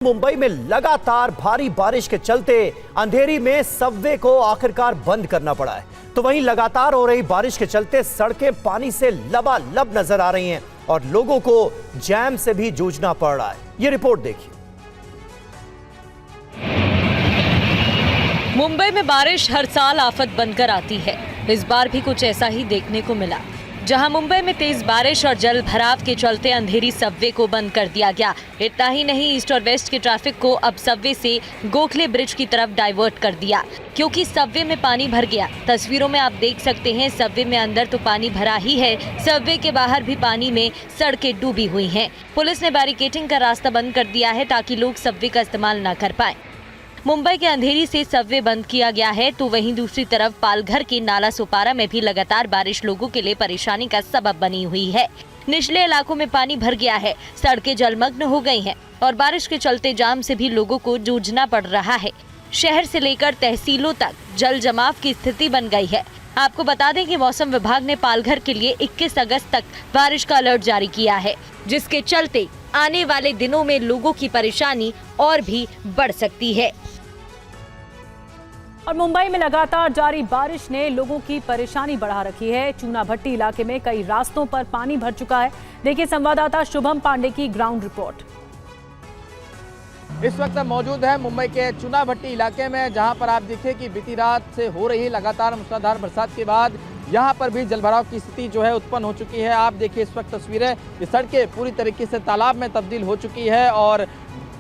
मुंबई में लगातार भारी बारिश के चलते अंधेरी में सबवे को आखिरकार बंद करना पड़ा है। तो वहीं लगातार हो रही बारिश के चलते सड़कें पानी से लबालब नजर आ रही हैं और लोगों को जैम से भी जूझना पड़ रहा है। ये रिपोर्ट देखिए। मुंबई में बारिश हर साल आफत बनकर आती है। इस बार भी कुछ ऐसा ही देखने को मिला, जहां मुंबई में तेज बारिश और जल भराव के चलते अंधेरी सबवे को बंद कर दिया गया। इतना ही नहीं, ईस्ट और वेस्ट के ट्रैफिक को अब सबवे से गोखले ब्रिज की तरफ डाइवर्ट कर दिया, क्योंकि सबवे में पानी भर गया। तस्वीरों में आप देख सकते हैं, सबवे में अंदर तो पानी भरा ही है, सबवे के बाहर भी पानी में सड़कें डूबी हुई हैं। पुलिस ने बैरिकेडिंग का रास्ता बंद कर दिया है ताकि लोग सबवे का इस्तेमाल न कर पाए। मुंबई के अंधेरी से सबवे बंद किया गया है, तो वहीं दूसरी तरफ पालघर के नाला सोपारा में भी लगातार बारिश लोगों के लिए परेशानी का सबब बनी हुई है। निचले इलाकों में पानी भर गया है, सड़कें जलमग्न हो गई हैं और बारिश के चलते जाम से भी लोगों को जूझना पड़ रहा है। शहर से लेकर तहसीलों तक जल जमाव की स्थिति बन गई है। आपको बता दें कि मौसम विभाग ने पालघर के लिए 21 अगस्त तक बारिश का अलर्ट जारी किया है, जिसके चलते आने वाले दिनों में लोगों की परेशानी और भी बढ़ सकती है। और मुंबई में लगातार जारी बारिश ने लोगों की परेशानी बढ़ा रखी है। चूना भट्टी इलाके में कई रास्तों पर पानी भर चुका है। देखिए संवाददाता शुभम पांडे की ग्राउंड रिपोर्ट। इस वक्त मौजूद है मुंबई के चूना भट्टी इलाके में, जहां पर आप देखिए कि बीती रात से हो रही लगातार मूसलाधार बरसात के बाद यहाँ पर भी जलभराव की स्थिति जो है उत्पन्न हो चुकी है। आप देखिए इस वक्त तस्वीरें, ये सड़कें पूरी तरीके से तालाब में तब्दील हो चुकी है और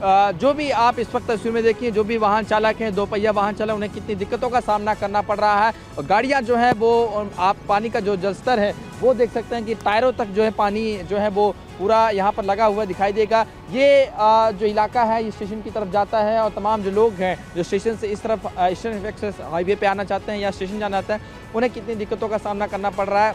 जो भी आप इस वक्त तस्वीर में देखिए, जो भी वाहन चालक हैं, दो पहिया वाहन चालक, उन्हें कितनी दिक्कतों का सामना करना पड़ रहा है। और गाड़ियां जो है वो, आप पानी का जो जलस्तर है वो देख सकते हैं कि टायरों तक जो है पानी जो है वो पूरा यहाँ पर लगा हुआ दिखाई देगा। ये जो इलाका है ये स्टेशन की तरफ जाता है और तमाम जो लोग हैं जो स्टेशन से इस तरफ ईस्टर्न एक्सप्रेस हाईवे पे आना चाहते हैं या स्टेशन जाना चाहते हैं, उन्हें कितनी दिक्कतों का सामना करना पड़ रहा है।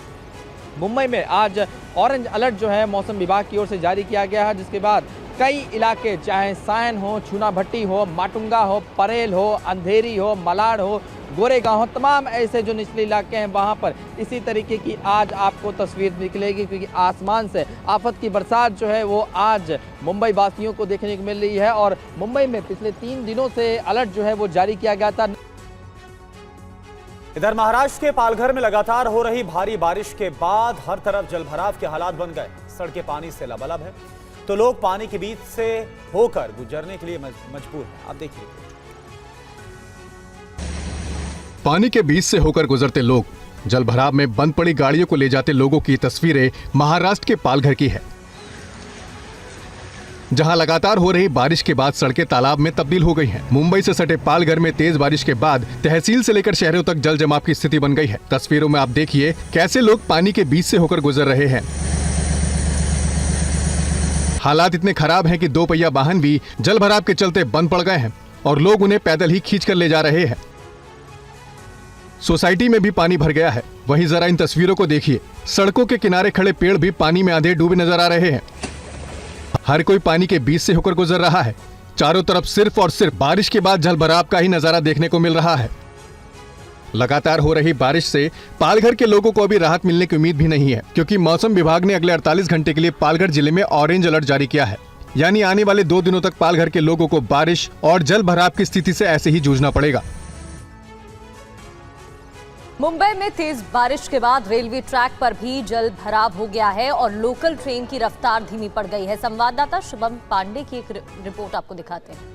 मुंबई में आज ऑरेंज अलर्ट जो है मौसम विभाग की ओर से जारी किया गया है, जिसके बाद कई इलाके, चाहे सायन हो, चूना भट्टी हो, माटुंगा हो, परेल हो, अंधेरी हो, मलाड हो, गोरेगांव हो, तमाम ऐसे जो निचले इलाके हैं वहाँ पर इसी तरीके की आज आपको तस्वीर निकलेगी, क्योंकि आसमान से आफत की बरसात जो है वो आज मुंबई वासियों को देखने को मिल रही है। और मुंबई में पिछले 3 दिनों से अलर्ट जो है वो जारी किया गया था। इधर महाराष्ट्र के पालघर में लगातार हो रही भारी बारिश के बाद हर तरफ जलभराव के हालात बन गए। सड़कें पानी से लबालब है, तो लोग पानी के बीच से होकर गुजरने के लिए मजबूर हैं। आप देखिए, पानी के बीच से होकर गुजरते लोग, जलभराव में बंद पड़ी गाड़ियों को ले जाते लोगों की तस्वीरें महाराष्ट्र के पालघर की है, जहां लगातार हो रही बारिश के बाद सड़कें तालाब में तब्दील हो गई हैं। मुंबई से सटे पालघर में तेज बारिश के बाद तहसील से लेकर शहरों तक जल जमाव की स्थिति बन गई है। तस्वीरों में आप देखिए कैसे लोग पानी के बीच से होकर गुजर रहे हैं। हालात इतने खराब हैं कि 2 पहिया वाहन भी जलभराव के चलते बंद पड़ गए हैं और लोग उन्हें पैदल ही खींचकर ले जा रहे हैं। सोसाइटी में भी पानी भर गया है। वहीं जरा इन तस्वीरों को देखिए, सड़कों के किनारे खड़े पेड़ भी पानी में आधे डूबे नजर आ रहे हैं। हर कोई पानी के बीच से होकर गुजर रहा है। चारों तरफ सिर्फ और सिर्फ बारिश के बाद जलभराव का ही नजारा देखने को मिल रहा है। लगातार हो रही बारिश से पालघर के लोगों को अभी राहत मिलने की उम्मीद भी नहीं है, क्योंकि मौसम विभाग ने अगले 48 घंटे के लिए पालघर जिले में ऑरेंज अलर्ट जारी किया है। यानी आने वाले 2 दिनों तक पालघर के लोगों को बारिश और जल भराव की स्थिति से ऐसे ही जूझना पड़ेगा। मुंबई में तेज बारिश के बाद रेलवे ट्रैक पर भी जल भराव हो गया है और लोकल ट्रेन की रफ्तार धीमी पड़ गई है। संवाददाता शुभम पांडे की एक रिपोर्ट आपको दिखाते हैं।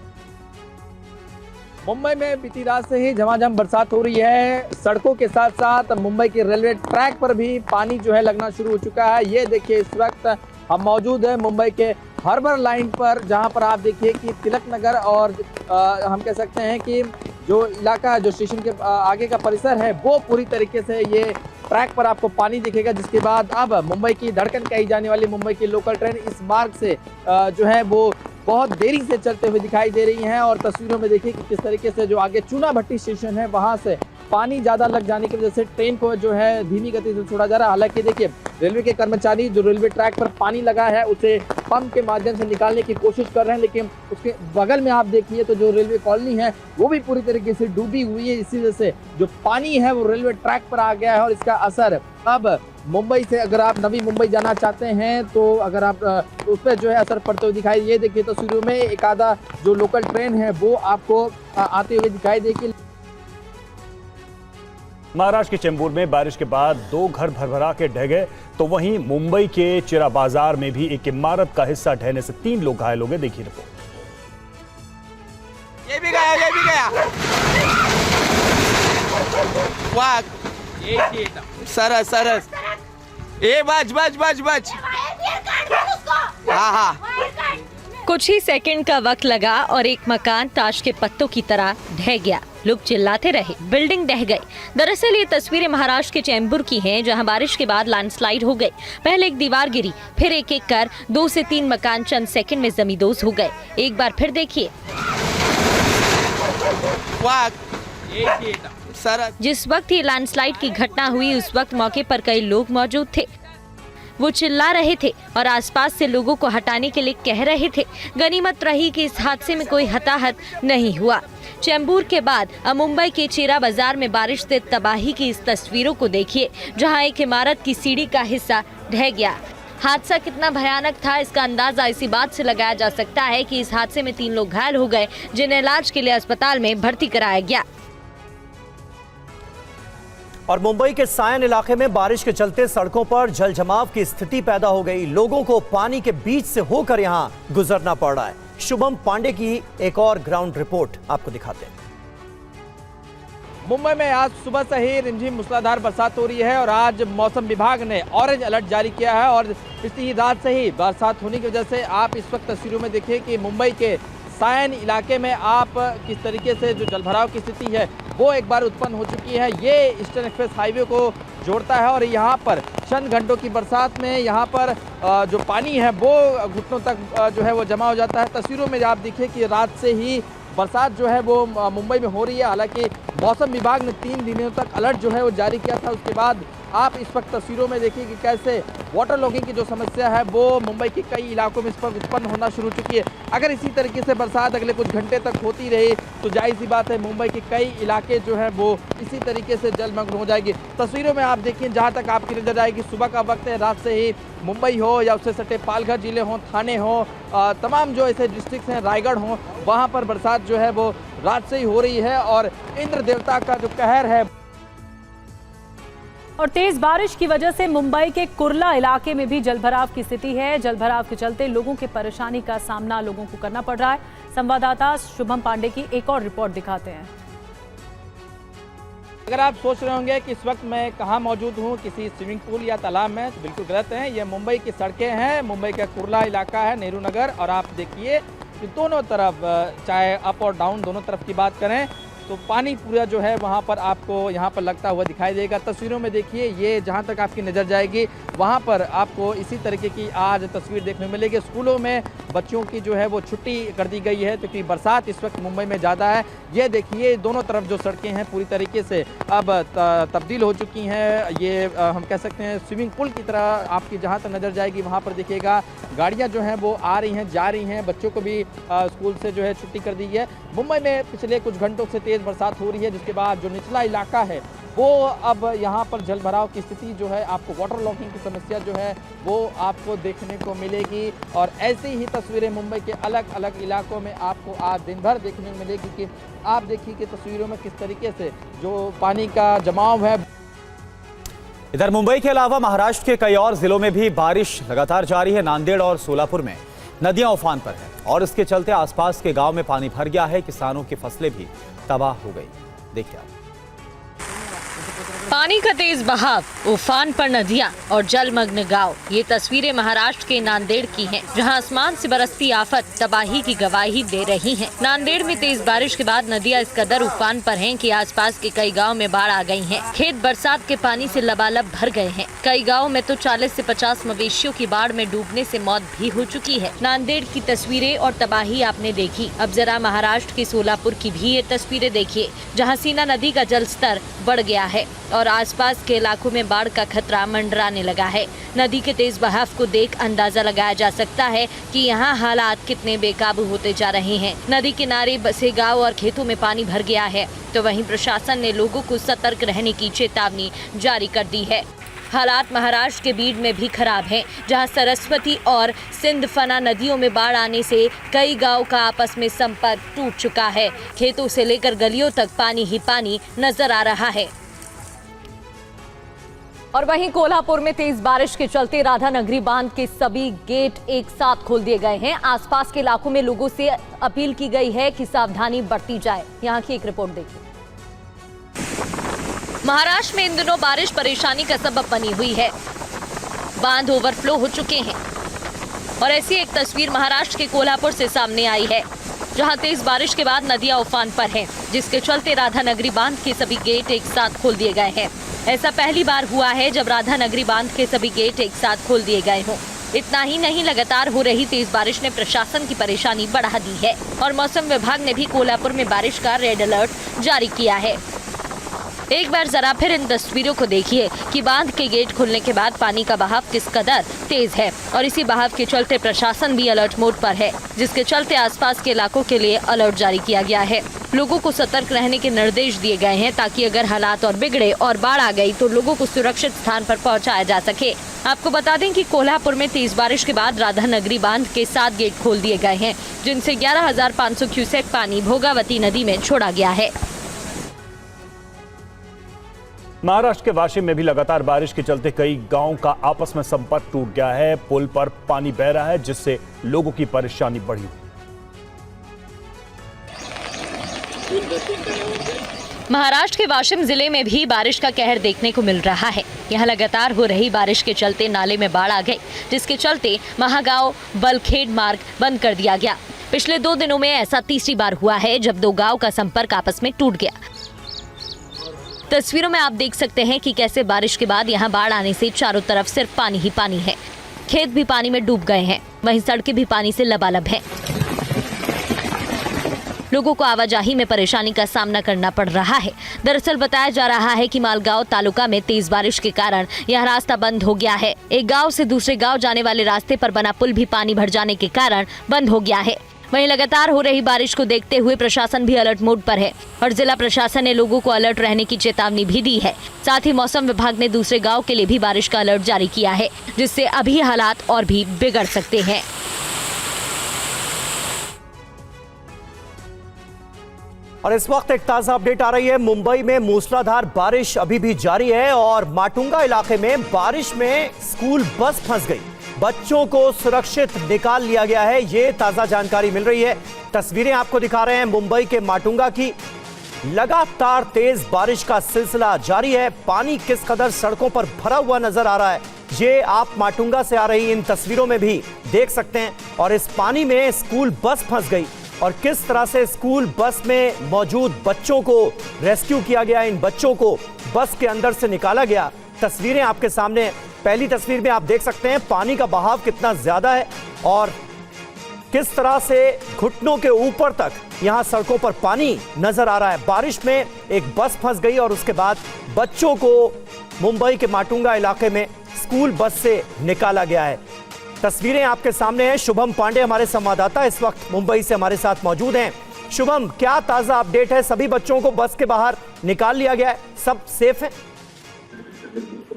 मुंबई में बीती रात से ही झमाझम बरसात हो रही है। सड़कों के साथ साथ मुंबई के रेलवे ट्रैक पर भी पानी जो है लगना शुरू हो चुका है। ये देखिए, इस वक्त हम मौजूद है मुंबई के हार्बर लाइन पर, जहां पर आप देखिए कि तिलक नगर और हम कह सकते हैं कि जो इलाका, जो स्टेशन के आगे का परिसर है, वो पूरी तरीके से ये ट्रैक पर आपको पानी दिखेगा। जिसके बाद अब मुंबई की धड़कन कही जाने वाली मुंबई की लोकल ट्रेन इस मार्ग से जो है वो बहुत देरी से चलते हुए दिखाई दे रही हैं। और तस्वीरों में देखिए कि किस तरीके से जो आगे चूना भट्टी स्टेशन है वहां से पानी ज़्यादा लग जाने की वजह से ट्रेन को जो है धीमी गति से छोड़ा जा रहा है। हालांकि देखिए रेलवे के कर्मचारी जो रेलवे ट्रैक पर पानी लगा है उसे पंप के माध्यम से निकालने की कोशिश कर रहे हैं, लेकिन उसके बगल में आप देखिए तो जो रेलवे कॉलोनी है वो भी पूरी तरीके से डूबी हुई है। इसी वजह से जो पानी है वो रेलवे ट्रैक पर आ गया है और इसका असर अब मुंबई से, अगर आप नवी मुंबई जाना चाहते हैं तो अगर आप उस पर जो है असर पड़ते हुए दिखाई। ये देखिए तस्वीरों में एक आधा जो लोकल ट्रेन है वो आपको आते हुए दिखाई देगी। महाराष्ट्र के चेंबूर में बारिश के बाद 2 घर भरभरा के ढह गए, तो वहीं मुंबई के चिरा बाजार में भी एक इमारत का हिस्सा ढहने से 3 लोग घायल हो गए। देखिए रिपोर्ट। ये भी गया वाह, सरस ए बच हाँ। कुछ ही सेकंड का वक्त लगा और एक मकान ताश के पत्तों की तरह ढह गया। लोग चिल्लाते रहे, बिल्डिंग ढह गई। दरअसल ये तस्वीरें महाराष्ट्र के चेंबूर की हैं, जहां बारिश के बाद लैंडस्लाइड हो गई। पहले एक दीवार गिरी, फिर एक एक कर 2 से 3 मकान चंद सेकंड में जमींदोज हो गए। एक बार फिर देखिए। जिस वक्त ये लैंडस्लाइड की घटना हुई उस वक्त मौके पर कई लोग मौजूद थे। वो चिल्ला रहे थे और आसपास से लोगों को हटाने के लिए कह रहे थे। गनीमत रही कि इस हादसे में कोई हताहत नहीं हुआ। चेंबूर के बाद अब मुंबई के चेरा बाजार में बारिश से तबाही की इस तस्वीरों को देखिए, जहां एक इमारत की सीढ़ी का हिस्सा ढह गया। हादसा कितना भयानक था इसका अंदाजा इसी बात से लगाया जा सकता है कि इस हादसे में 3 लोग घायल हो गए, जिन्हें इलाज के लिए अस्पताल में भर्ती कराया गया। और मुंबई के सायन इलाके में बारिश के चलते सड़कों पर जल जमाव की स्थिति पैदा हो गई। लोगों को पानी के बीच से होकर यहां गुजरना पड़ रहा है। शुभम पांडे की एक और ग्राउंड रिपोर्ट आपको दिखाते हैं। मुंबई में आज सुबह से ही रिमझिम मूसलाधार बरसात हो रही है और आज मौसम विभाग ने ऑरेंज अलर्ट जारी किया है और पिछली रात से ही बरसात होने की वजह से आप इस वक्त तस्वीरों में देखिए कि मुंबई के सायन इलाके में आप किस तरीके से जो जलभराव की स्थिति है वो एक बार उत्पन्न हो चुकी है। ये ईस्टर्न एक्सप्रेस हाईवे को जोड़ता है और यहाँ पर चंद घंटों की बरसात में यहाँ पर जो पानी है वो घुटनों तक जो है वो जमा हो जाता है। तस्वीरों में आप देखिए कि रात से ही बरसात जो है वो मुंबई में हो रही है। हालांकि मौसम विभाग ने 3 दिनों तक अलर्ट जो है वो जारी किया था। उसके बाद आप इस वक्त तस्वीरों में देखिए कि कैसे वाटर लॉगिंग की जो समस्या है वो मुंबई के कई इलाकों में इस पर उत्पन्न होना शुरू हो चुकी है। अगर इसी तरीके से बरसात अगले कुछ घंटे तक होती रही तो जाहिर सी बात है मुंबई के कई इलाके जो हैं वो इसी तरीके से जलमग्न हो जाएगी। तस्वीरों में आप देखिए जहाँ तक आपकी नजर आएगी, सुबह का वक्त है, रात से ही मुंबई हो या उससे सटे पालघर जिले हों, थाने हों, तमाम जो ऐसे डिस्ट्रिक्ट हैं, रायगढ़ हों, वहाँ पर बरसात जो है वो रात से ही हो रही है और इंद्र देवता का जो कहर है। और तेज बारिश की वजह से मुंबई के कुर्ला इलाके में भी जलभराव की स्थिति है। जलभराव के चलते लोगों की परेशानी का सामना लोगों को करना पड़ रहा है। संवाददाता शुभम पांडे की एक और रिपोर्ट दिखाते हैं। अगर आप सोच रहे होंगे कि इस वक्त मैं कहाँ मौजूद हूँ, किसी स्विमिंग पूल या तालाब में, तो बिल्कुल गलत है। ये मुंबई की सड़कें हैं, मुंबई का कुर्ला इलाका है, नेहरू नगर, और आप देखिए कि दोनों तरफ, चाहे अप और डाउन दोनों तरफ की बात करें तो पानी पूरा जो है वहाँ पर आपको यहाँ पर लगता हुआ दिखाई देगा। तस्वीरों में देखिए, ये जहाँ तक आपकी नज़र जाएगी वहाँ पर आपको इसी तरीके की आज तस्वीर देखने मिलेगी। स्कूलों में बच्चों की जो है वो छुट्टी कर दी गई है क्योंकि बरसात इस वक्त मुंबई में ज़्यादा है। ये देखिए दोनों तरफ जो सड़कें हैं पूरी तरीके से अब तब्दील हो चुकी हैं। ये हम कह सकते हैं स्विमिंग पूल की तरह आपकी जहाँ तक नज़र जाएगी वहाँ पर देखिएगा गाड़ियाँ जो हैं वो आ रही हैं, जा रही हैं। बच्चों को भी स्कूल से जो है छुट्टी कर दी है। मुंबई में पिछले कुछ घंटों से तेज़ बरसात हो रही है, जिसके बाद जो निचला इलाका है वो अब यहाँ पर जल भराव की स्थिति जो है, आपको वाटर लॉगिंग की समस्या जो है वो आपको देखने को मिलेगी। और ऐसी ही तस्वीरें मुंबई के अलग अलग इलाकों में आपको आज दिन भर देखने को मिलेगी कि आप देखिए कि तस्वीरों में किस तरीके से जो पानी का जमाव है। इधर मुंबई के अलावा महाराष्ट्र के कई और जिलों में भी बारिश लगातार जारी है। नांदेड़ और सोलापुर में नदियां उफान पर हैं और इसके चलते आसपास के गांव में पानी भर गया है। किसानों की फसलें भी तबाह हो गई। देखिए आप। पानी का तेज बहाव, उफान पर नदियां और जलमग्न गांव। ये तस्वीरें महाराष्ट्र के नांदेड़ की हैं, जहां आसमान से बरसती आफत तबाही की गवाही दे रही हैं। नांदेड़ में तेज बारिश के बाद नदियां इस कदर उफान पर हैं कि आसपास के कई गांव में बाढ़ आ गई हैं। खेत बरसात के पानी से लबालब भर गए हैं। कई गाँव में तो 40 से 50 मवेशियों की बाढ़ में डूबने से मौत भी हो चुकी है। नांदेड़ की तस्वीरें और तबाही आपने देखी, अब जरा महाराष्ट्र के सोलापुर की भी ये तस्वीरें देखिए, जहाँ सीना नदी का जल स्तर बढ़ गया है और आसपास के इलाकों में बाढ़ का खतरा मंडराने लगा है। नदी के तेज बहाव को देख अंदाजा लगाया जा सकता है कि यहाँ हालात कितने बेकाबू होते जा रहे हैं। नदी किनारे बसे गांव और खेतों में पानी भर गया है, तो वहीं प्रशासन ने लोगों को सतर्क रहने की चेतावनी जारी कर दी है। हालात महाराष्ट्र के बीड में भी खराब हैं, जहां सरस्वती और सिंधफना नदियों में बाढ़ आने से कई गांव का आपस में संपर्क टूट चुका है। खेतों से लेकर गलियों तक पानी ही पानी नजर आ रहा है। और वहीं कोल्हापुर में तेज बारिश के चलते राधानगरी बांध के सभी गेट एक साथ खोल दिए गए हैं। आसपास के इलाकों में लोगों से अपील की गई है कि सावधानी बरती जाए। यहाँ की एक रिपोर्ट देखिए। महाराष्ट्र में इन दिनों बारिश परेशानी का सबब बनी हुई है। बांध ओवरफ्लो हो चुके हैं और ऐसी एक तस्वीर महाराष्ट्र के कोल्हापुर से सामने आई है, जहां तेज बारिश के बाद नदियां उफान पर हैं, जिसके चलते राधानगरी बांध के सभी गेट एक साथ खोल दिए गए हैं। ऐसा पहली बार हुआ है जब राधानगरी बांध के सभी गेट एक साथ खोल दिए गए हों। इतना ही नहीं, लगातार हो रही तेज बारिश ने प्रशासन की परेशानी बढ़ा दी है और मौसम विभाग ने भी कोल्हापुर में बारिश का रेड अलर्ट जारी किया है। एक बार जरा फिर इन तस्वीरों को देखिए कि बांध के गेट खुलने के बाद पानी का बहाव किस कदर तेज है और इसी बहाव के चलते प्रशासन भी अलर्ट मोड पर है, जिसके चलते आसपास के इलाकों के लिए अलर्ट जारी किया गया है। लोगों को सतर्क रहने के निर्देश दिए गए हैं ताकि अगर हालात और बिगड़े और बाढ़ आ गई तो लोगों को सुरक्षित स्थान पर पहुंचाया जा सके। आपको बता दें कि कोल्हापुर में तेज बारिश के बाद राधानगरी बांध के 7 गेट खोल दिए गए हैं, जिनसे 11,500 क्यूसेक पानी भोगावती नदी में छोड़ा गया है। महाराष्ट्र के वाशिम में भी लगातार बारिश के चलते कई गांवों का आपस में संपर्क टूट गया है। पुल पर पानी बह रहा है, जिससे लोगों की परेशानी बढ़ी। महाराष्ट्र के वाशिम जिले में भी बारिश का कहर देखने को मिल रहा है। यहाँ लगातार हो रही बारिश के चलते नाले में बाढ़ आ गई, जिसके चलते महागांव बलखेड़ मार्ग बंद कर दिया गया। पिछले 2 दिनों में ऐसा तीसरी बार हुआ है जब 2 गांव का संपर्क आपस में टूट गया। तस्वीरों में आप देख सकते हैं कि कैसे बारिश के बाद यहाँ बाढ़ आने से चारों तरफ सिर्फ पानी ही पानी है। खेत भी पानी में डूब गए हैं, वहीं सड़कें भी पानी से लबालब हैं। लोगों को आवाजाही में परेशानी का सामना करना पड़ रहा है। दरअसल बताया जा रहा है कि मालगांव तालुका में तेज बारिश के कारण यह रास्ता बंद हो गया है। एक गांव से दूसरे गांव जाने वाले रास्ते पर बना पुल भी पानी भर जाने के कारण बंद हो गया है। वहीं लगातार हो रही बारिश को देखते हुए प्रशासन भी अलर्ट मोड पर है और जिला प्रशासन ने लोगों को अलर्ट रहने की चेतावनी भी दी है। साथ ही मौसम विभाग ने दूसरे गांव के लिए भी बारिश का अलर्ट जारी किया है, जिससे अभी हालात और भी बिगड़ सकते हैं। और इस वक्त एक ताजा अपडेट आ रही है। मुंबई में मूसलाधार बारिश अभी भी जारी है और माटुंगा इलाके में बारिश में स्कूल बस फंस गई। बच्चों को सुरक्षित निकाल लिया गया है, ये ताजा जानकारी मिल रही है। तस्वीरें आपको दिखा रहे हैं मुंबई के माटुंगा की। लगातार तेज बारिश का सिलसिला जारी है। पानी किस कदर सड़कों पर भरा हुआ नजर आ रहा है, ये आप माटुंगा से आ रही इन तस्वीरों में भी देख सकते हैं। और इस पानी में स्कूल बस फंस गई और किस तरह से स्कूल बस में मौजूद बच्चों को रेस्क्यू किया गया, इन बच्चों को बस के अंदर से निकाला गया। तस्वीरें आपके सामने। पहली तस्वीर में आप देख सकते हैं पानी का बहाव कितना ज्यादा है और किस तरह से घुटनों के ऊपर तक यहां सड़कों पर पानी नजर आ रहा है। बारिश में एक बस फंस गई और उसके बाद बच्चों को मुंबई के माटुंगा इलाके में स्कूल बस से निकाला गया है। तस्वीरें आपके सामने हैं। शुभम पांडे हमारे संवाददाता इस वक्त मुंबई से हमारे साथ मौजूद हैं। शुभम, क्या ताजा अपडेट है? सभी बच्चों को बस के बाहर निकाल लिया गया है, सब सेफ है?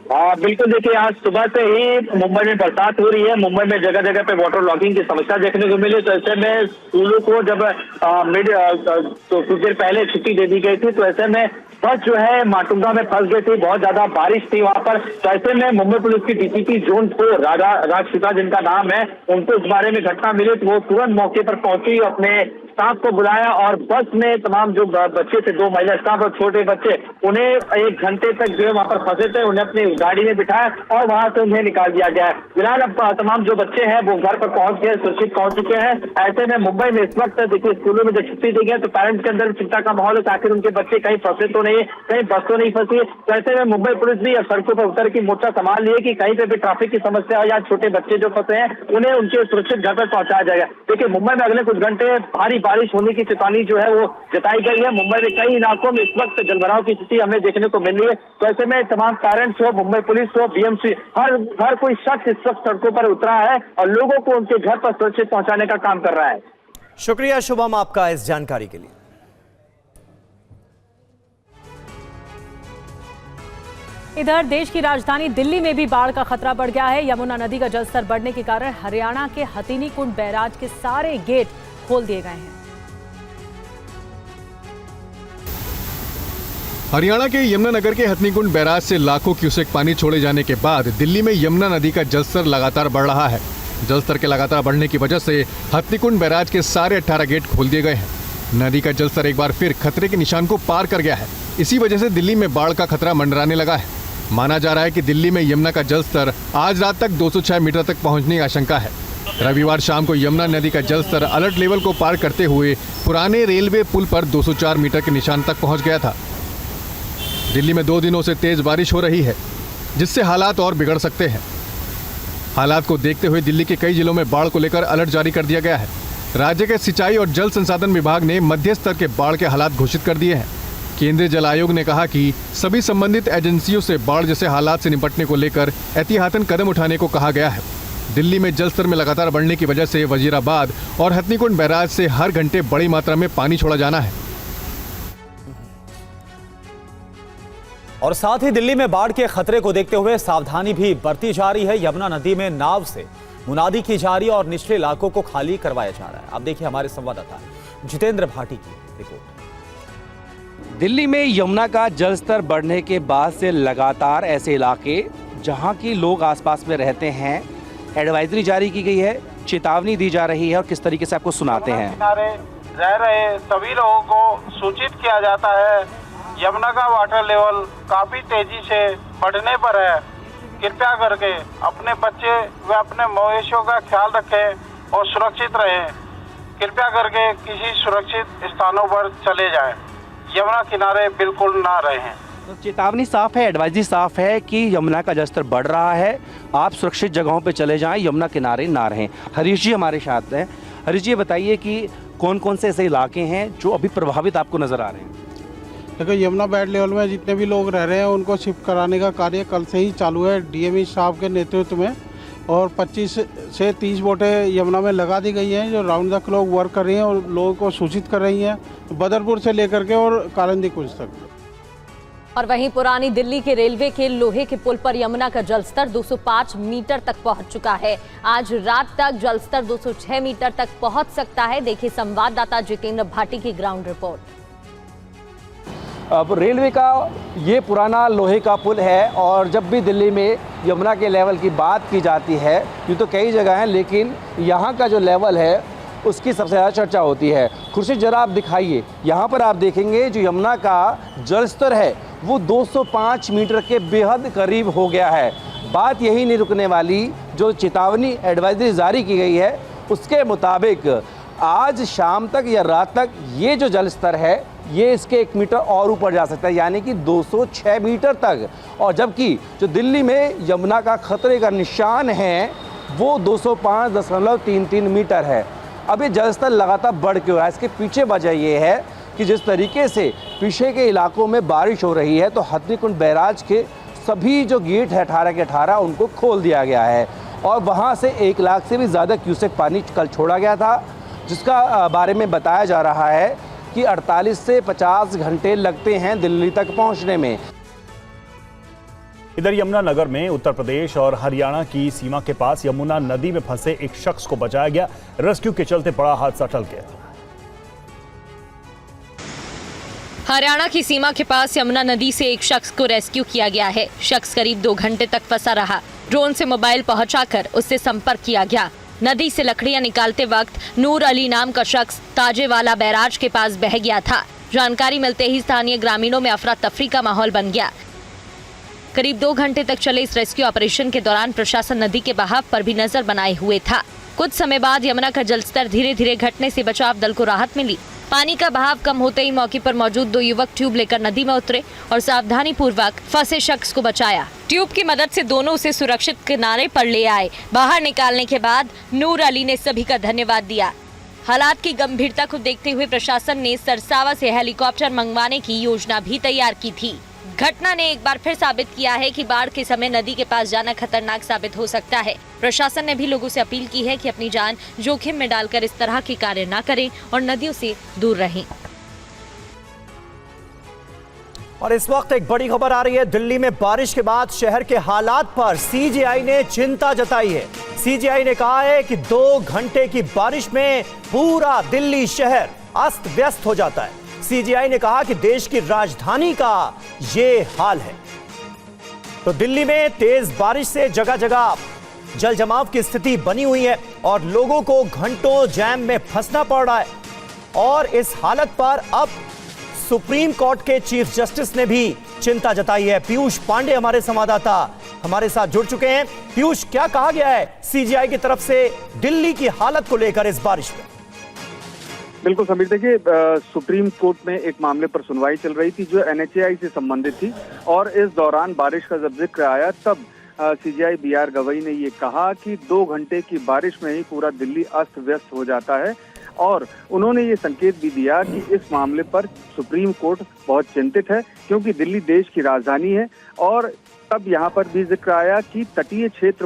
बिल्कुल, देखिए आज सुबह से ही मुंबई में बरसात हो रही है। मुंबई में जगह जगह पे वाटर लॉगिंग की समस्या देखने को मिली, तो ऐसे में स्कूलों को जब तो कुछ देर पहले छुट्टी दे दी गई थी, तो ऐसे में बस जो है माटुंगा में फंस गई थी। बहुत ज्यादा बारिश थी वहां पर, तो ऐसे में मुंबई पुलिस की डीसीपी जोन 4 राजा राजशिका जिनका नाम है, उनको इस बारे में घटना मिली तो वो तुरंत मौके पर पहुंची, अपने स्टाफ को बुलाया और बस में तमाम जो बच्चे थे, 2 महिला स्टाफ और छोटे बच्चे, उन्हें 1 घंटे तक जो है वहां पर फंसे थे, उन्हें अपनी गाड़ी में बिठाया और वहां से उन्हें निकाल दिया गया है। फिलहाल अब तमाम जो बच्चे हैं वो घर पर पहुंच गए, सुरक्षित पहुंच चुके हैं। ऐसे में मुंबई में इस वक्त देखिए स्कूलों में जब छुट्टी दी गई तो पेरेंट्स के अंदर चिंता का माहौल है, आखिर उनके बच्चे कहीं फंसे तो नहीं, कहीं बस तो नहीं फंसी। तो ऐसे में मुंबई पुलिस भी अब सड़कों पर उतर के मोर्चा संभाल लिए कि कहीं पे भी ट्रैफिक की समस्या हो या छोटे बच्चे जो फंसे हैं उन्हें उनके सुरक्षित घर पर पहुंचाया जाएगा। देखिए मुंबई में अगले कुछ घंटे भारी बारिश होने की चेतावनी जो है वो जताई गई है। मुंबई में कई इलाकों में इस वक्त जलभराव की स्थिति हमें देखने को मिल रही है। तो ऐसे में तमाम पेरेंट्स हो, मुंबई पुलिस हो, बीएमसी, हर कोई शख्स इस वक्त सड़कों पर उतरा है और लोगों को उनके घर पर सुरक्षित पहुंचाने का काम कर रहा है। शुक्रिया शुभम आपका इस जानकारी के लिए। इधर देश की राजधानी दिल्ली में भी बाढ़ का खतरा बढ़ गया है। यमुना नदी का जलस्तर बढ़ने के कारण हरियाणा के हथिनी कुंड बैराज के सारे गेट खोल दिए गए हैं। हरियाणा के यमुनानगर के हथनीकुंड बैराज से लाखों क्यूसेक पानी छोड़े जाने के बाद दिल्ली में यमुना नदी का जलस्तर लगातार बढ़ रहा है। जलस्तर के लगातार बढ़ने की वजह से हथनीकुंड बैराज के सारे 18 गेट खोल दिए गए हैं। नदी का जलस्तर एक बार फिर खतरे के निशान को पार कर गया है। इसी वजह से दिल्ली में बाढ़ का खतरा मंडराने लगा है। माना जा रहा है कि दिल्ली में यमुना का जलस्तर आज रात तक 206 मीटर तक पहुंचने की आशंका है। रविवार शाम को यमुना नदी का जलस्तर अलर्ट लेवल को पार करते हुए पुराने रेलवे पुल पर 204 मीटर के निशान तक पहुंच गया था। दिल्ली में 2 दिनों से तेज बारिश हो रही है, जिससे हालात और बिगड़ सकते हैं। हालात को देखते हुए दिल्ली के कई जिलों में बाढ़ को लेकर अलर्ट जारी कर दिया गया है। राज्य के सिंचाई और जल संसाधन विभाग ने मध्य स्तर के बाढ़ के हालात घोषित कर दिए हैं। केंद्रीय जल आयोग ने कहा कि सभी संबंधित एजेंसियों से बाढ़ जैसे हालात से निपटने को लेकर एहतियातन कदम उठाने को कहा गया है। दिल्ली में जल स्तर में लगातार बढ़ने की वजह से वजीराबाद और हथनीकुंड बैराज से हर घंटे बड़ी मात्रा में पानी छोड़ा जाना है। और साथ ही दिल्ली में बाढ़ के खतरे को देखते हुए सावधानी भी बरती जा रही है। यमुना नदी में नाव से मुनादी की जा रही है और निचले इलाकों को खाली करवाया जा रहा है। अब देखिए हमारे संवाददाता जितेंद्र भाटी की रिपोर्ट। दिल्ली में यमुना का जलस्तर बढ़ने के बाद से लगातार ऐसे इलाके जहां की लोग आसपास में रहते हैं, एडवाइजरी जारी की गई है, चेतावनी दी जा रही है और किस तरीके से आपको सुनाते हैं। किनारे रह रहे सभी लोगों को सूचित किया जाता है। यमुना का वाटर लेवल काफी तेजी से बढ़ने पर है। कृपया करके अपने बच्चे व अपने मवेशियों का ख्याल रखें और सुरक्षित रहें। कृपया करके किसी सुरक्षित स्थानों पर चले जाएं। यमुना किनारे बिल्कुल ना रहें। तो चेतावनी साफ है, एडवाइजरी साफ है कि यमुना का जलस्तर बढ़ रहा है, आप सुरक्षित जगहों पर चले जाएं, यमुना किनारे ना रहें। हरीश जी हमारे साथ हैं। हरीश जी बताइए कि कौन कौन से ऐसे इलाके हैं जो अभी प्रभावित आपको नजर आ रहे हैं? देखो यमुना बैड लेवल में जितने भी लोग रह रहे हैं उनको शिफ्ट कराने का कार्य कल से ही चालू है डीएमई स्टाफ के नेतृत्व में, और 25 से 30 बोटें यमुना में लगा दी गई हैं जो राउंड द क्लॉक वर्क कर रही हैं और लोगों को सूचित कर रही हैं, बदरपुर से लेकर के और कालिंदी कुंज तक। और वहीं पुरानी दिल्ली के रेलवे के लोहे के पुल पर यमुना का जलस्तर 205 मीटर तक पहुंच चुका है। आज रात तक जलस्तर 206 मीटर तक पहुंच सकता है। देखिए संवाददाता जितेंद्र भाटी की ग्राउंड रिपोर्ट। अब रेलवे का ये पुराना लोहे का पुल है और जब भी दिल्ली में यमुना के लेवल की बात की जाती है, यूँ तो कई जगह हैं लेकिन यहाँ का जो लेवल है उसकी सबसे ज़्यादा चर्चा होती है। खुर्शीद जरा आप दिखाइए, यहाँ पर आप देखेंगे जो यमुना का जलस्तर है वो 205 मीटर के बेहद करीब हो गया है। बात यही नहीं रुकने वाली, जो चेतावनी एडवाइजरी जारी की गई है उसके मुताबिक आज शाम तक या रात तक ये जो जलस्तर है ये इसके 1 मीटर और ऊपर जा सकता है, यानी कि 206 मीटर तक। और जबकि जो दिल्ली में यमुना का खतरे का निशान है वो 205.33 मीटर है। अब ये जलस्तर लगातार बढ़ क्यों रहा है? इसके पीछे वजह ये है कि जिस तरीके से पीछे के इलाकों में बारिश हो रही है तो हथनीकुंड बैराज के सभी जो गेट है 18 के 18 उनको खोल दिया गया है और वहाँ से 1 लाख से भी ज़्यादा क्यूसेक पानी कल छोड़ा गया था, जिसका बारे में बताया जा रहा है कि 48 से 50 घंटे लगते हैं दिल्ली तक पहुंचने में। इधर यमुनानगर में उत्तर प्रदेश और हरियाणा की सीमा के पास यमुना नदी में फंसे एक शख्स को बचाया गया। रेस्क्यू के चलते बड़ा हादसा टल गया। हरियाणा की सीमा के पास यमुना नदी से एक शख्स को रेस्क्यू किया गया है। शख्स करीब 2 घंटे तक फंसा रहा। ड्रोन से मोबाइल पहुंचाकर उससे संपर्क किया गया। नदी से लकड़ियां निकालते वक्त नूर अली नाम का शख्स ताजेवाला बैराज के पास बह गया था। जानकारी मिलते ही स्थानीय ग्रामीणों में अफरा तफरी का माहौल बन गया। करीब 2 घंटे तक चले इस रेस्क्यू ऑपरेशन के दौरान प्रशासन नदी के बहाव पर भी नजर बनाए हुए था। कुछ समय बाद यमुना का जलस्तर धीरे धीरे घटने से बचाव दल को राहत मिली। पानी का बहाव कम होते ही मौके पर मौजूद 2 युवक ट्यूब लेकर नदी में उतरे और सावधानी पूर्वक फंसे शख्स को बचाया। ट्यूब की मदद से दोनों उसे सुरक्षित किनारे पर ले आए। बाहर निकालने के बाद नूर अली ने सभी का धन्यवाद दिया। हालात की गंभीरता को देखते हुए प्रशासन ने सरसावा से हेलीकॉप्टर मंगवाने की योजना भी तैयार की थी। घटना ने एक बार फिर साबित किया है कि बाढ़ के समय नदी के पास जाना खतरनाक साबित हो सकता है। प्रशासन ने भी लोगों से अपील की है कि अपनी जान जोखिम में डालकर इस तरह के कार्य न करें और नदियों से दूर रहें। और इस वक्त एक बड़ी खबर आ रही है। दिल्ली में बारिश के बाद शहर के हालात पर सीजेआई ने चिंता जताई है। सीजेआई ने कहा है कि 2 घंटे की बारिश में पूरा दिल्ली शहर अस्त व्यस्त हो जाता है। सीजेआई ने कहा कि देश की राजधानी का ये हाल है। तो दिल्ली में तेज बारिश से जगह जगह जल जमाव की स्थिति बनी हुई है और लोगों को घंटों जैम में फंसना पड़ रहा है। और इस हालत पर अब सुप्रीम कोर्ट के चीफ जस्टिस ने भी चिंता जताई है। पीयूष पांडे हमारे संवाददाता हमारे साथ जुड़ चुके हैं। पीयूष, क्या कहा गया है सीजेआई की तरफ से दिल्ली की हालत को लेकर इस बारिश में? बिल्कुल समीर, देखिए सुप्रीम कोर्ट में एक मामले पर सुनवाई चल रही थी जो एनएचएआई से संबंधित थी और इस दौरान बारिश का जब जिक्र आया तब सीजेआई बीआर गवई ने ये कहा कि 2 घंटे की बारिश में ही पूरा दिल्ली अस्त व्यस्त हो जाता है और उन्होंने ये संकेत भी दिया कि इस मामले पर सुप्रीम कोर्ट बहुत चिंतित है क्योंकि दिल्ली देश की राजधानी है। और तब यहाँ पर भी जिक्र आया कि तटीय क्षेत्र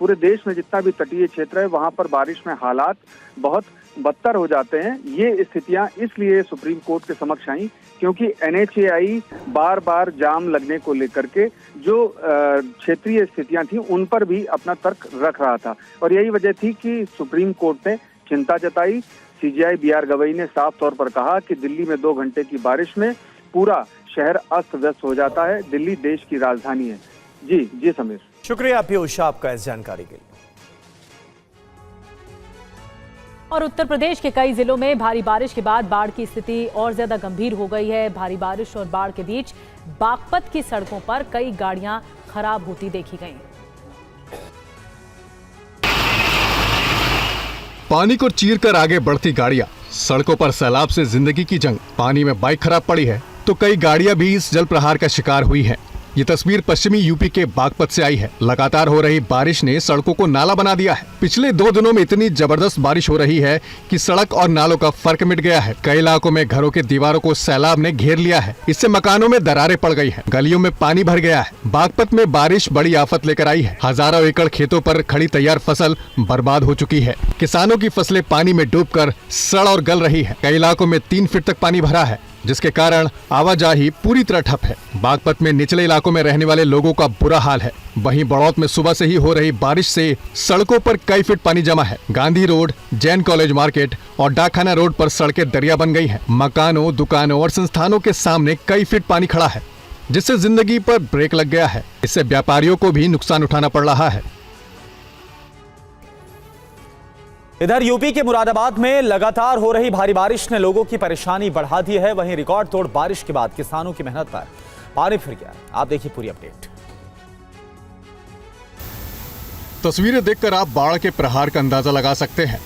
पूरे देश में जितना भी तटीय क्षेत्र है वहाँ पर बारिश में हालात बहुत बदतर हो जाते हैं। ये स्थितियां इसलिए सुप्रीम कोर्ट के समक्ष आई क्योंकि एनएचएआई बार बार जाम लगने को लेकर के जो क्षेत्रीय स्थितियां थी उन पर भी अपना तर्क रख रहा था और यही वजह थी कि सुप्रीम कोर्ट ने चिंता जताई। सीजेआई बीआर गवई ने साफ तौर पर कहा कि दिल्ली में 2 घंटे की बारिश में पूरा शहर अस्त व्यस्त हो जाता है। दिल्ली देश की राजधानी है। जी समीर, शुक्रिया पीयूष आपका इस जानकारी के लिए। और उत्तर प्रदेश के कई जिलों में भारी बारिश के बाद बाढ़ की स्थिति और ज्यादा गंभीर हो गई है। भारी बारिश और बाढ़ के बीच बागपत की सड़कों पर कई गाड़ियां खराब होती देखी गईं। पानी को चीरकर आगे बढ़ती गाड़ियां, सड़कों पर सैलाब से जिंदगी की जंग। पानी में बाइक खराब पड़ी है तो कई गाड़ियां भी इस जल प्रहार का शिकार हुई हैं। ये तस्वीर पश्चिमी यूपी के बागपत से आई है। लगातार हो रही बारिश ने सड़कों को नाला बना दिया है। पिछले 2 दिनों में इतनी जबरदस्त बारिश हो रही है कि सड़क और नालों का फर्क मिट गया है। कई इलाकों में घरों के दीवारों को सैलाब ने घेर लिया है। इससे मकानों में दरारें पड़ गई हैं। गलियों में पानी भर गया है। बागपत में बारिश बड़ी आफत लेकर आई है। हजारों एकड़ खेतों पर खड़ी तैयार फसल बर्बाद हो चुकी है। किसानों की फसलें पानी में डूबकर सड़ और गल रही है। कई इलाकों में 3 फीट तक पानी भरा है जिसके कारण आवाजाही पूरी तरह ठप है। बागपत में निचले इलाकों में रहने वाले लोगों का बुरा हाल है। वहीं बड़ौत में सुबह से ही हो रही बारिश से सड़कों पर कई फीट पानी जमा है। Gandhi road, Jain college market और डाकखाना रोड पर सड़कें दरिया बन गई हैं। मकानों, दुकानों और संस्थानों के सामने कई फीट पानी खड़ा है जिससे जिंदगी पर ब्रेक लग गया है। इससे व्यापारियों को भी नुकसान उठाना पड़ रहा है। इधर यूपी के मुरादाबाद में लगातार हो रही भारी बारिश ने लोगों की परेशानी बढ़ा दी है। वहीं रिकॉर्ड तोड़ बारिश के बाद किसानों की मेहनत पर पानी फिर गया। आप देखिए पूरी अपडेट। तस्वीरें देखकर आप बाढ़ के प्रहार का अंदाजा लगा सकते हैं।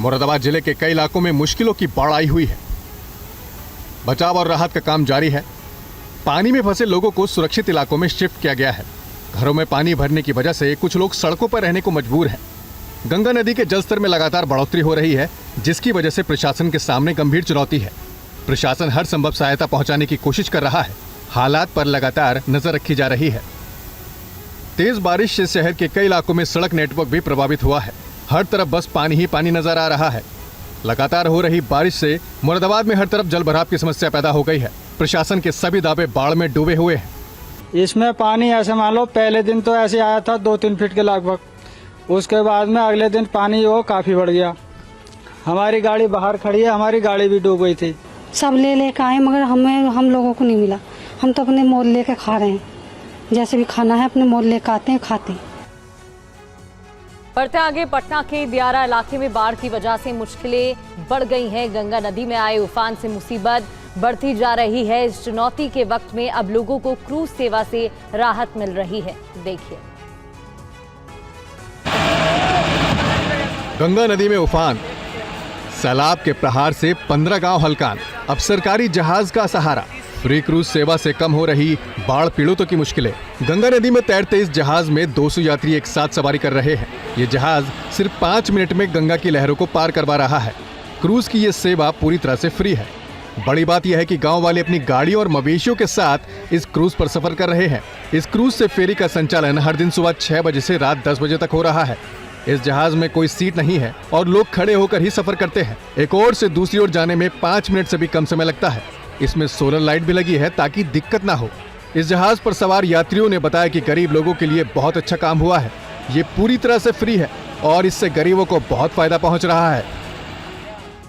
मुरादाबाद जिले के कई इलाकों में मुश्किलों की बाढ़ आई हुई है। बचाव और राहत का काम जारी है। पानी में फंसे लोगों को सुरक्षित इलाकों में शिफ्ट किया गया है। घरों में पानी भरने की वजह से कुछ लोग सड़कों पर रहने को मजबूर हैं। गंगा नदी के जलस्तर में लगातार बढ़ोतरी हो रही है जिसकी वजह से प्रशासन के सामने गंभीर चुनौती है। प्रशासन हर संभव सहायता पहुंचाने की कोशिश कर रहा है। हालात पर लगातार नजर रखी जा रही है। तेज बारिश से शहर के कई इलाकों में सड़क नेटवर्क भी प्रभावित हुआ है। हर तरफ बस पानी ही पानी नजर आ रहा है। लगातार हो रही बारिश से मुरादाबाद में हर तरफ जल भराव की समस्या पैदा हो गई है। प्रशासन के सभी दावे बाढ़ में डूबे हुए हैं। इसमें पानी ऐसे मान लो पहले दिन तो ऐसे आया था 2-3 फीट के लगभग, उसके बाद में अगले दिन पानी वो काफ़ी बढ़ गया। हमारी गाड़ी बाहर खड़ी है, हमारी गाड़ी भी डूब गई थी। सब ले लेकर आए मगर हम लोगों को नहीं मिला। हम तो अपने मोल लेके खा रहे हैं। जैसे भी खाना है अपने मोल लेकर आते हैं, खाते हैं। बढ़ते आगे, पटना के दियारा इलाके में बाढ़ की वजह से मुश्किलें बढ़ गई हैं। गंगा नदी में आए उफान से मुसीबत बढ़ती जा रही है। इस चुनौती के वक्त में अब लोगों को क्रूज सेवा से राहत मिल रही है। देखिए, गंगा नदी में उफान, सैलाब के प्रहार से 15 गांव हलकान। अब सरकारी जहाज का सहारा। फ्री क्रूज सेवा से कम हो रही बाढ़ पीड़ितों की मुश्किलें। गंगा नदी में तैरते इस जहाज में 200 यात्री एक साथ सवारी कर रहे हैं। ये जहाज सिर्फ 5 मिनट में गंगा की लहरों को पार करवा रहा है। क्रूज की ये सेवा पूरी तरह से फ्री है। बड़ी बात यह है कि गांव वाले अपनी गाड़ी और मवेशियों के साथ इस क्रूज पर सफर कर रहे हैं। इस क्रूज से फेरी का संचालन हर दिन सुबह 6 बजे से रात 10 बजे तक हो रहा है। इस जहाज में कोई सीट नहीं है और लोग खड़े होकर ही सफर करते हैं। एक ओर से दूसरी ओर जाने में 5 मिनट से भी कम समय लगता है। इसमें सोलर लाइट भी लगी है ताकि दिक्कत ना हो। इस जहाज पर सवार यात्रियों ने बताया कि गरीब लोगों के लिए बहुत अच्छा काम हुआ है। ये पूरी तरह से फ्री है और इससे गरीबों को बहुत फायदा पहुंच रहा है।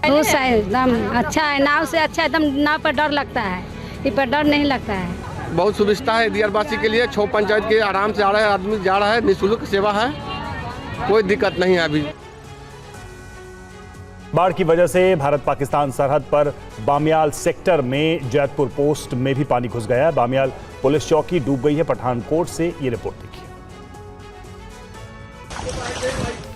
एकदम अच्छा है, नाव से अच्छा। एकदम नाव पर डर लगता है, इस पर डर नहीं लगता है। बहुत सुविधा है दियारवासी के लिए। 6 पंचायत के आराम से आ रहा है, आदमी जा रहा है। निःशुल्क सेवा है, कोई दिक्कत नहीं है। अभी बाढ़ की वजह से भारत पाकिस्तान सरहद पर बामियाल सेक्टर में जैतपुर पोस्ट में भी पानी घुस गया है। बामियाल पुलिस चौकी डूब गई है। पठानकोट से ये रिपोर्ट देखिए।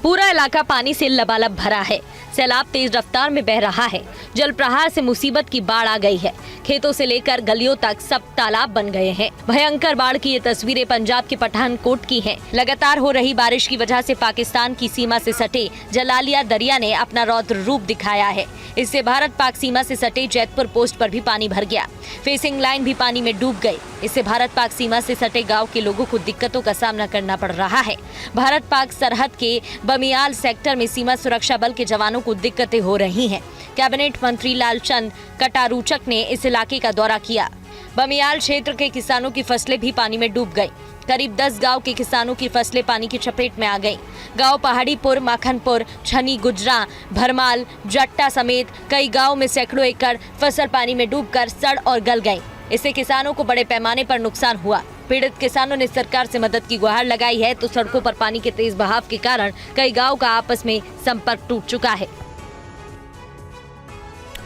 पूरा इलाका पानी से लबालब भरा है। सैलाब तेज रफ्तार में बह रहा है। जल प्रहार से मुसीबत की बाढ़ आ गई है। खेतों से लेकर गलियों तक सब तालाब बन गए हैं। भयंकर बाढ़ की ये तस्वीरें पंजाब के पठानकोट की हैं। लगातार हो रही बारिश की वजह से पाकिस्तान की सीमा से सटे जलालिया दरिया ने अपना रौद्र रूप दिखाया है। इससे भारत पाक सीमा से सटे जैतपुर पोस्ट पर भी पानी भर गया। फेसिंग लाइन भी पानी में डूब गई। इससे भारत पाक सीमा से सटे गाँव के लोगों को दिक्कतों का सामना करना पड़ रहा है। भारत पाक सरहद के बमियाल सेक्टर में सीमा सुरक्षा बल के जवानों को दिक्कतें हो रही हैं। कैबिनेट मंत्री लालचंद कटारूचक ने इस इलाके का दौरा किया। बमियाल क्षेत्र के किसानों की फसलें भी पानी में डूब गई। करीब 10 गांव के किसानों की फसलें पानी की चपेट में आ गईं। गांव पहाड़ीपुर, माखनपुर, छनी, गुजरा, भरमाल, जट्टा समेत कई गांव में सैकड़ों एकड़ फसल पानी में डूबकर सड़ और गल गई। इससे किसानों को बड़े पैमाने पर नुकसान हुआ। पीड़ित किसानों ने सरकार से मदद की गुहार लगाई है, तो सड़कों पर पानी के तेज बहाव के कारण कई गांव का आपस में संपर्क टूट चुका है।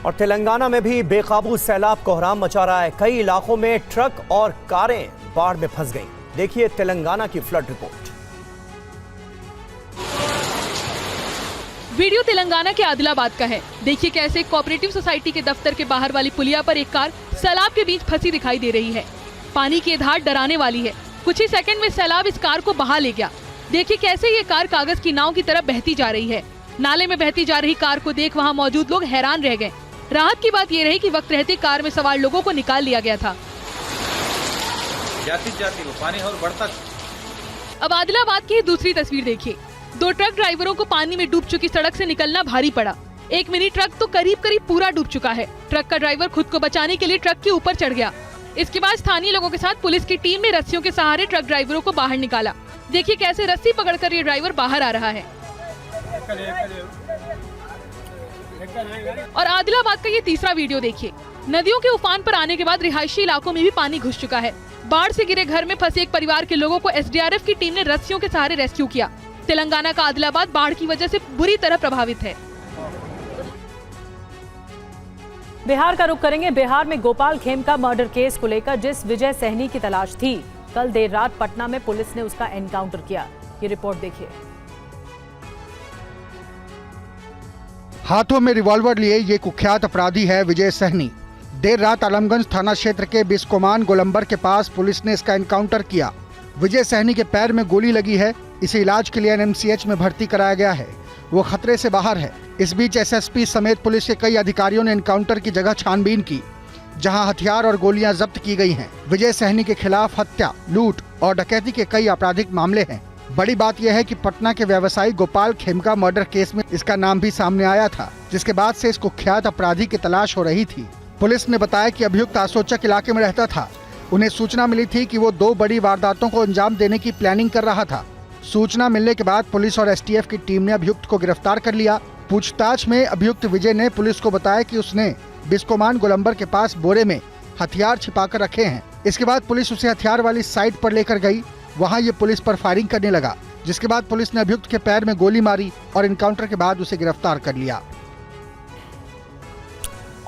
और तेलंगाना में भी बेकाबू सैलाब कोहराम मचा रहा है। कई इलाकों में ट्रक और कारें बाढ़ में फंस गईं। देखिए तेलंगाना की फ्लड रिपोर्ट। वीडियो तेलंगाना के आदिलाबाद का है। देखिए कैसे कोऑपरेटिव सोसाइटी के दफ्तर के बाहर वाली पुलिया पर एक कार सैलाब के बीच फंसी दिखाई दे रही है। पानी की धार डराने वाली है। कुछ ही सेकंड में सैलाब इस कार को बहा ले गया। देखिए कैसे ये कार कागज की नाव की तरह बहती जा रही है। नाले में बहती जा रही कार को देख वहाँ मौजूद लोग हैरान रह गए। राहत की बात ये रही कि वक्त रहते कार में सवार लोगों को निकाल लिया गया था। जाती वो पानी और बढ़ता। अब आदिलाबाद की दूसरी तस्वीर देखिए। 2 ट्रक ड्राइवरों को पानी में डूब चुकी सड़क से निकलना भारी पड़ा। एक मिनी ट्रक तो करीब पूरा डूब चुका है। ट्रक का ड्राइवर खुद को बचाने के लिए ट्रक के ऊपर चढ़ गया। इसके बाद स्थानीय लोगों के साथ पुलिस की टीम ने रस्सियों के सहारे ट्रक ड्राइवरों को बाहर निकाला। देखिए कैसे रस्सी पकड़कर ये ड्राइवर बाहर आ रहा है। और आदिलाबाद का ये तीसरा वीडियो देखिए। नदियों के उफान पर आने के बाद रिहायशी इलाकों में भी पानी घुस चुका है। बाढ़ से गिरे घर में फंसे एक परिवार के लोगों को एसडीआरएफ की टीम ने रस्सियों के सहारे रेस्क्यू किया। तेलंगाना का आदिलाबाद बाढ़ की वजह से बुरी तरह प्रभावित है। बिहार का रुख करेंगे। बिहार में गोपाल खेमका मर्डर केस को लेकर जिस विजय सहनी की तलाश थी, कल देर रात पटना में पुलिस ने उसका एनकाउंटर किया। ये रिपोर्ट देखिए। हाथों में रिवॉल्वर लिए ये कुख्यात अपराधी है विजय सहनी। देर रात आलमगंज थाना क्षेत्र के बिस्कोमान गोलंबर के पास पुलिस ने इसका एनकाउंटर किया। विजय सहनी के पैर में गोली लगी है। इसे इलाज के लिए एनएमसीएच में भर्ती कराया गया है। वो खतरे से बाहर है। इस बीच एसएसपी समेत पुलिस के कई अधिकारियों ने एनकाउंटर की जगह छानबीन की, जहां हथियार और गोलियां जब्त की गई हैं। विजय सहनी के खिलाफ हत्या, लूट और डकैती के कई आपराधिक मामले हैं। बड़ी बात यह है कि पटना के व्यवसायी गोपाल खेमका मर्डर केस में इसका नाम भी सामने आया था, जिसके बाद से इस कुख्यात अपराधी की तलाश हो रही थी। पुलिस ने बताया कि अभियुक्त आसोचक इलाके में रहता था। उन्हें सूचना मिली थी कि वो 2 बड़ी वारदातों को अंजाम देने की प्लानिंग कर रहा था। सूचना मिलने के बाद पुलिस और एसटीएफ की टीम ने अभियुक्त को गिरफ्तार कर लिया। पूछताछ में अभियुक्त विजय ने पुलिस को बताया कि उसने बिस्कोमान गोलंबर के पास बोरे में हथियार छिपाकर रखे हैं। इसके बाद पुलिस उसे हथियार वाली साइट पर लेकर गई। वहां ये पुलिस पर फायरिंग करने लगा। जिसके बाद पुलिस ने अभियुक्त के पैर में गोली मारी और एनकाउंटर के बाद उसे गिरफ्तार कर लिया।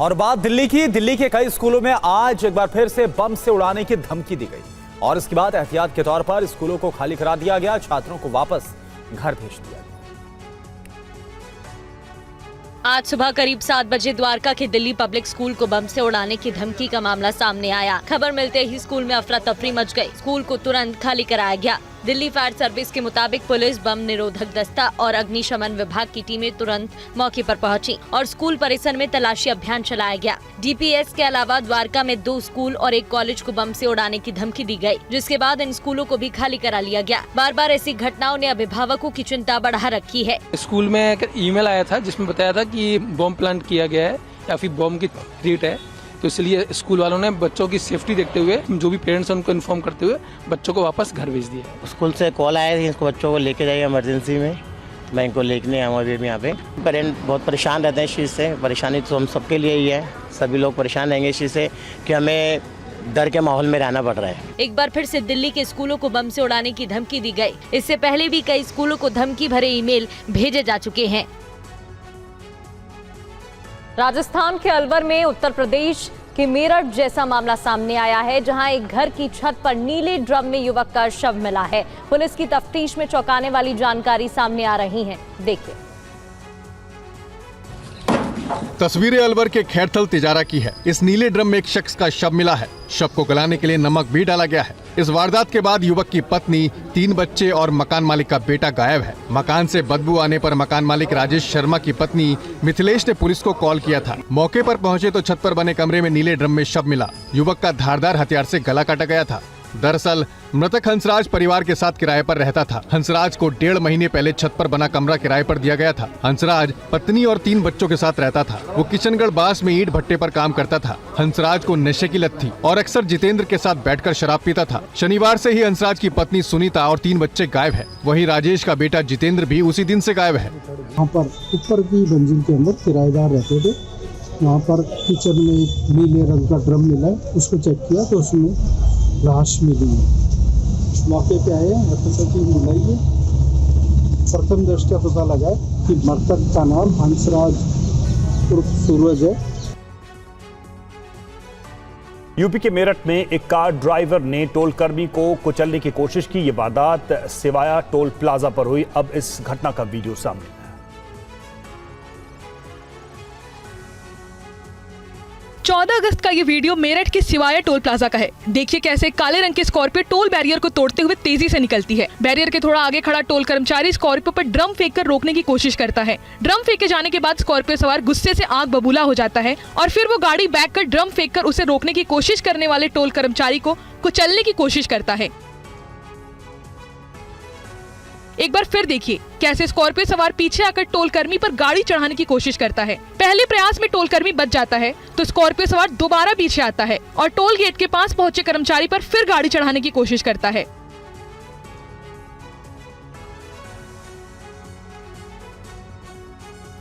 और बात दिल्ली की। दिल्ली के कई स्कूलों में आज एक बार फिर से बम से उड़ाने की धमकी दी गई और इसके बाद एहतियात के तौर पर स्कूलों को खाली करा दिया गया, छात्रों को वापस घर भेज दिया गया। आज सुबह करीब 7 बजे द्वारका के दिल्ली पब्लिक स्कूल को बम से उड़ाने की धमकी का मामला सामने आया। खबर मिलते ही स्कूल में अफरा तफरी मच गई। स्कूल को तुरंत खाली कराया गया। दिल्ली फायर सर्विस के मुताबिक पुलिस, बम निरोधक दस्ता और अग्निशमन विभाग की टीमें तुरंत मौके पर पहुंची और स्कूल परिसर में तलाशी अभियान चलाया गया। डीपीएस के अलावा द्वारका में 2 स्कूल और 1 कॉलेज को बम से उड़ाने की धमकी दी गई, जिसके बाद इन स्कूलों को भी खाली करा लिया गया। बार बार ऐसी घटनाओं ने अभिभावकों की चिंता बढ़ा रखी है। स्कूल में एक ईमेल आया था जिसमें बताया था कि बम प्लांट किया गया है या फिर बम की थ्रेट है, तो इसलिए स्कूल वालों ने बच्चों की सेफ्टी देखते हुए, जो भी पेरेंट्स हैं उनको इन्फॉर्म करते हुए बच्चों को वापस घर भेज दिया। स्कूल से कॉल आया कि इसको बच्चों को लेके जाइए इमरजेंसी में, मैं इनको लेके आया हूँ अभी यहाँ पे। पेरेंट बहुत परेशान रहते हैं इस चीज़ से। परेशानी तो हम सबके लिए ही है, सभी लोग परेशान रहेंगे इस चीज़ से कि हमें डर के माहौल में रहना पड़ रहा है। एक बार फिर से दिल्ली के स्कूलों को बम से उड़ाने की धमकी दी गई। इससे पहले भी कई स्कूलों को धमकी भरे ईमेल भेजे जा चुके हैं। राजस्थान के अलवर में उत्तर प्रदेश के मेरठ जैसा मामला सामने आया है, जहां एक घर की छत पर नीले ड्रम में युवक का शव मिला है। पुलिस की तफ्तीश में चौंकाने वाली जानकारी सामने आ रही है। देखिए तस्वीरें अलवर के खैरथल तिजारा की है। इस नीले ड्रम में एक शख्स का शव मिला है। शव को गलाने के लिए नमक भी डाला गया है। इस वारदात के बाद युवक की पत्नी, 3 बच्चे और मकान मालिक का बेटा गायब है। मकान से बदबू आने पर मकान मालिक राजेश शर्मा की पत्नी मिथिलेश ने पुलिस को कॉल किया था। मौके पर पहुंचे तो छत पर बने कमरे में नीले ड्रम में शव मिला। युवक का धारदार हथियार से गला काटा गया था। दरअसल मृतक हंसराज परिवार के साथ किराए पर रहता था। हंसराज को 1.5 महीने पहले छत पर बना कमरा किराए पर दिया गया था। हंसराज पत्नी और 3 बच्चों के साथ रहता था। वो किशनगढ़ बास में ईंट भट्टे पर काम करता था। हंसराज को नशे की लत थी और अक्सर जितेंद्र के साथ बैठकर शराब पीता था। शनिवार से ही हंसराज की पत्नी सुनीता और 3 बच्चे गायब है। वहीं राजेश का बेटा जितेंद्र भी उसी दिन से गायब है। वहाँ पर ऊपर की मंजिल के अंदर किराएदार रहते थे। वहाँ पर किचन में एक नीले रंग का ड्रम मिला है, उसको चेक किया तो उसमें लाश मिली है। मौके पे आए, हत्या की मिलाई है। प्रथम दृष्टया पता लगा कि मृतक का नाम हंसराज उर्फ सूरज है। यूपी के मेरठ में एक कार ड्राइवर ने टोल कर्मी को कुचलने की कोशिश की। ये वारदात सिवाया टोल प्लाजा पर हुई। अब इस घटना का वीडियो सामने आया। 14 अगस्त का ये वीडियो मेरठ के सिवाया टोल प्लाजा का है। देखिए कैसे काले रंग के स्कॉर्पियो टोल बैरियर को तोड़ते हुए तेजी से निकलती है। बैरियर के थोड़ा आगे खड़ा टोल कर्मचारी स्कॉर्पियो पर ड्रम फेंककर रोकने की कोशिश करता है। ड्रम फेंके जाने के बाद स्कॉर्पियो सवार गुस्से से आग बबूला हो जाता है और फिर वो गाड़ी बैक कर ड्रम फेंककर उसे रोकने की कोशिश करने वाले टोल कर्मचारी को कुचलने की कोशिश करता है। एक बार फिर देखिए कैसे स्कॉर्पियो सवार पीछे आकर टोल कर्मी पर गाड़ी चढ़ाने की कोशिश करता है। पहले प्रयास में टोल कर्मी बच जाता है तो स्कॉर्पियो सवार दोबारा पीछे आता है और टोल गेट के पास पहुंचे कर्मचारी पर फिर गाड़ी चढ़ाने की कोशिश करता है।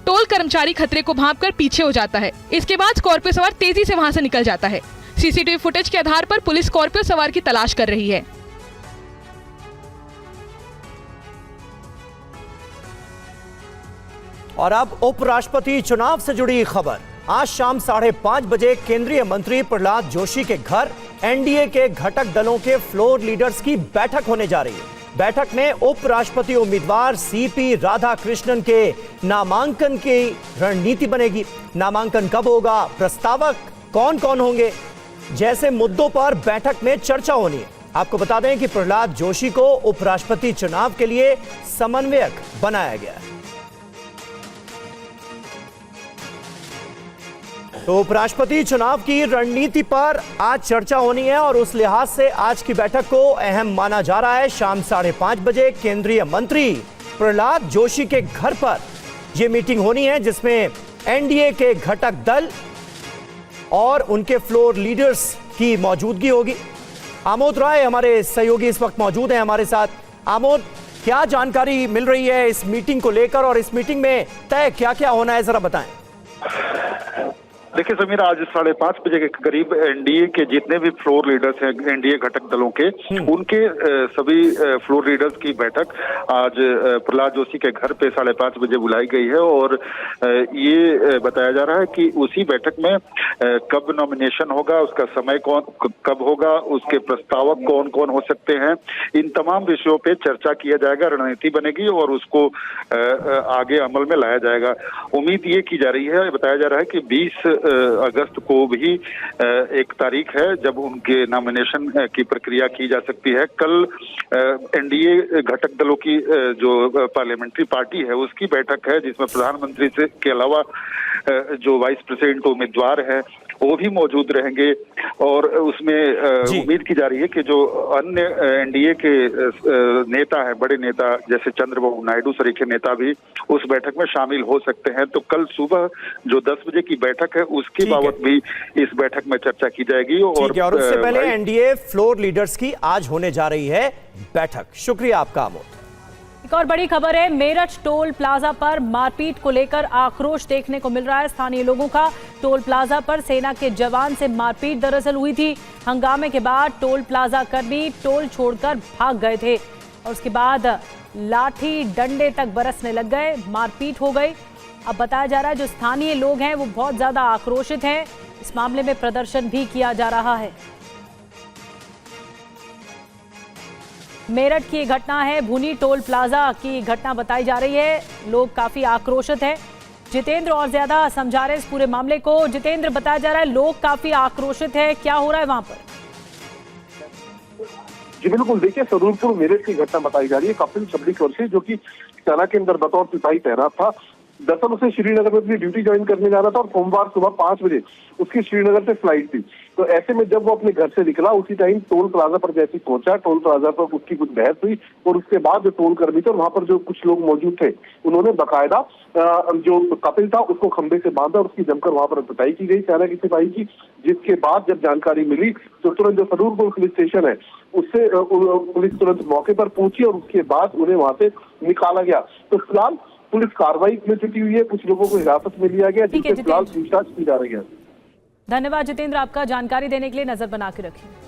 टोल कर्मचारी खतरे को भांपकर पीछे हो जाता है। इसके बाद स्कॉर्पियो सवार तेजी से वहां से निकल जाता है। सीसीटीवी फुटेज के आधार पर पुलिस स्कॉर्पियो सवार की तलाश कर रही है। और अब उपराष्ट्रपति चुनाव से जुड़ी खबर। आज शाम 5:30 बजे केंद्रीय मंत्री प्रहलाद जोशी के घर एनडीए के घटक दलों के फ्लोर लीडर्स की बैठक होने जा रही है। बैठक में उपराष्ट्रपति उम्मीदवार सीपी राधाकृष्णन के नामांकन की रणनीति बनेगी। नामांकन कब होगा, प्रस्तावक कौन कौन होंगे, जैसे मुद्दों पर बैठक में चर्चा होनी है। आपको बता दें कि प्रहलाद जोशी को उपराष्ट्रपति चुनाव के लिए समन्वयक बनाया गया है। तो उपराष्ट्रपति चुनाव की रणनीति पर आज चर्चा होनी है और उस लिहाज से आज की बैठक को अहम माना जा रहा है। शाम 5:30 बजे केंद्रीय मंत्री प्रहलाद जोशी के घर पर यह मीटिंग होनी है, जिसमें एनडीए के घटक दल और उनके फ्लोर लीडर्स की मौजूदगी होगी। आमोद राय हमारे सहयोगी इस वक्त मौजूद हैं हमारे साथ। आमोद, क्या जानकारी मिल रही है इस मीटिंग को लेकर और इस मीटिंग में तय क्या क्या होना है, जरा बताएं। देखिए समीर, आज 5:30 बजे के करीब एनडीए के जितने भी फ्लोर लीडर्स हैं, एनडीए घटक दलों के, उनके सभी फ्लोर लीडर्स की बैठक आज प्रहलाद जोशी के घर पे 5:30 बजे बुलाई गई है। और ये बताया जा रहा है कि उसी बैठक में कब नॉमिनेशन होगा, उसका समय कब होगा, उसके प्रस्तावक कौन कौन हो सकते हैं, इन तमाम विषयों पे चर्चा किया जाएगा, रणनीति बनेगी और उसको आगे अमल में लाया जाएगा। उम्मीद ये की जा रही है, बताया जा रहा है कि 20 अगस्त को भी एक तारीख है जब उनके नॉमिनेशन की प्रक्रिया की जा सकती है। कल एनडीए घटक दलों की जो पार्लियामेंट्री पार्टी है उसकी बैठक है, जिसमें प्रधानमंत्री से के अलावा जो वाइस प्रेसिडेंट उम्मीदवार है वो भी मौजूद रहेंगे। और उसमें उम्मीद की जा रही है कि जो अन्य एनडीए के नेता है, बड़े नेता जैसे चंद्रबाबू नायडू सरीखे नेता भी उस बैठक में शामिल हो सकते हैं। तो कल सुबह जो 10 बजे की बैठक है उसके बाबत भी इस बैठक में चर्चा की जाएगी। और उससे पहले एनडीए फ्लोर लीडर्स की आज होने जा रही है बैठक। शुक्रिया आपका आमोद। एक और बड़ी खबर है, मेरठ टोल प्लाजा पर मारपीट को लेकर आक्रोश देखने को मिल रहा है स्थानीय लोगों का। टोल प्लाजा पर सेना के जवान से मारपीट दरअसल हुई थी। हंगामे के बाद टोल प्लाजा कर्मी टोल छोड़कर भाग गए थे और उसके बाद लाठी डंडे तक बरसने लग गए, मारपीट हो गई। अब बताया जा रहा है जो स्थानीय लोग हैं वो बहुत ज्यादा आक्रोशित हैं। इस मामले में प्रदर्शन भी किया जा रहा है। मेरठ की घटना है, भुनी टोल प्लाजा की घटना बताई जा रही है। लोग काफी आक्रोशित हैं। जितेंद्र और ज्यादा समझा रहे हैं इस पूरे मामले को। जितेंद्र, बताया जा रहा है लोग काफी आक्रोशित है, क्या हो रहा है वहां पर? जी बिल्कुल, देखिए सरूरपुर मेरठ की घटना बताई जा रही है। कपिल 26 वर्षीय जो कि सेना के अंदर बतौर सिपाही तैनात था, दरअसल उसे श्रीनगर में अपनी ड्यूटी ज्वाइन करने जाना था और सोमवार सुबह 5 बजे उसकी श्रीनगर से फ्लाइट थी। तो ऐसे में जब वो अपने घर से निकला उसी टाइम टोल प्लाजा पर जैसे पहुंचा, टोल प्लाजा पर उसकी कुछ बहस हुई और उसके बाद जो टोल कर्मी थे वहां पर जो कुछ लोग मौजूद थे उन्होंने बकायदा जो कपिल था उसको खंबे से बांधा और उसकी जमकर वहां पर पिटाई की गई सेना की सिपाही की। जिसके बाद जब जानकारी मिली तो तुरंत जो सरूरपुर पुलिस स्टेशन है उससे पुलिस तुरंत मौके पर पहुंची और उसके बाद उन्हें वहां से निकाला गया। तो फिलहाल पुलिस कार्रवाई में जुटी हुई है, कुछ लोगों को हिरासत में लिया गया जिनसे फिलहाल पूछताछ की जा रही है। धन्यवाद जितेंद्र, आपका जानकारी देने के लिए। नजर बना के रखिए।